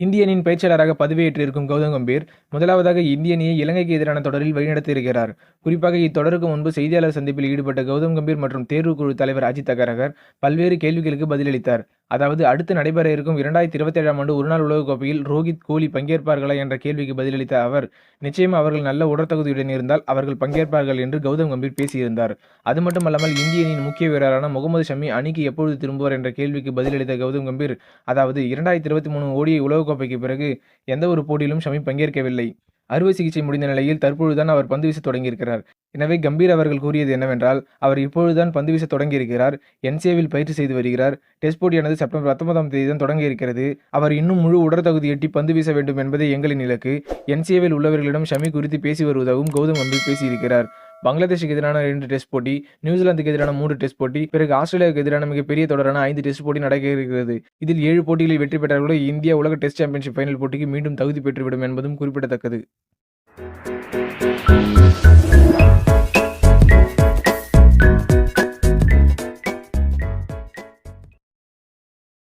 இந்திய அணியின் பயிற்சியாளராக பதவியேற்றிருக்கும் கௌதம் கம்பீர் முதலாவதாக இந்திய அணியை இலங்கைக்கு எதிரான தொடரில் வழிநடத்தியிருக்கிறார். குறிப்பாக இத்தொடருக்கு முன்பு செய்தியாளர் சந்திப்பில் ஈடுபட்ட கௌதம் கம்பீர் மற்றும் தேர்வுக்குழு தலைவர் அஜித் அகரகர் பல்வேறு கேள்விகளுக்கு பதிலளித்தார். அதாவது அடுத்து நடைபெற இருக்கும் 2027ஆம் ஆண்டு ஒருநாள் உலகக்கோப்பையில் ரோஹித், கோலி பங்கேற்பார்களா என்ற கேள்விக்கு பதிலளித்த அவர், நிச்சயம் அவர்கள் நல்ல உடற்தகுதியுடன் இருந்தால் அவர்கள் பங்கேற்பார்கள் என்று கௌதம் கம்பீர் பேசியிருந்தார். அது மட்டுமல்லாமல் இந்திய அணியின் முக்கிய வீரரான முகமது ஷமி அணிக்கு எப்பொழுது திரும்புவார் என்ற கேள்விக்கு பதிலளித்த கௌதம் கம்பீர், அதாவது 2023 ஓடிஐ உலகக்கோப்பைக்கு பிறகு எந்த ஒரு போட்டியிலும் ஷமி பங்கேற்கவில்லை. அறுவை சிகிச்சை முடிந்த நிலையில் தற்பொழுதுதான் அவர் பந்து வீச தொடங்கியிருக்கிறார். எனவே கம்பீர் அவர்கள் கூறியது என்னவென்றால், அவர் இப்பொழுதுதான் பந்து வீச தொடங்கியிருக்கிறார். என்சிஏவில் பயிற்சி செய்து வருகிறார். டெஸ்ட் போட்டியானது செப்டம்பர் 19ஆம் தேதி தான் தொடங்க இருக்கிறது. அவர் இன்னும் முழு உடற்தகுதி எட்டி பந்து வீச வேண்டும் என்பதே எங்களின் இலக்கு. என்சிஏவில் உள்ளவர்களிடம் ஷமி குறித்து பேசி வருவதாகவும் கௌதம் கம்பீர் பேசியிருக்கிறார். பங்களாதேஷுக்கு எதிரான 2 டெஸ்ட் போட்டி, நியூசிலாந்துக்கு எதிரான 3 டெஸ்ட் போட்டி, பிறகு ஆஸ்திரேலியாவுக்கு எதிரான மிகப்பெரிய தொடரான 5 டெஸ்ட் போட்டி நடக்க இருக்கிறது. இதில் 7 போட்டிகளில் வெற்றி பெற்றவர்களோடு இந்தியா உலக டெஸ்ட் சாம்பியன்ஷிப் ஃபைனல் போட்டிக்கு மீண்டும் தகுதி பெற்றுவிடும் என்பதும் குறிப்பிடத்தக்கது.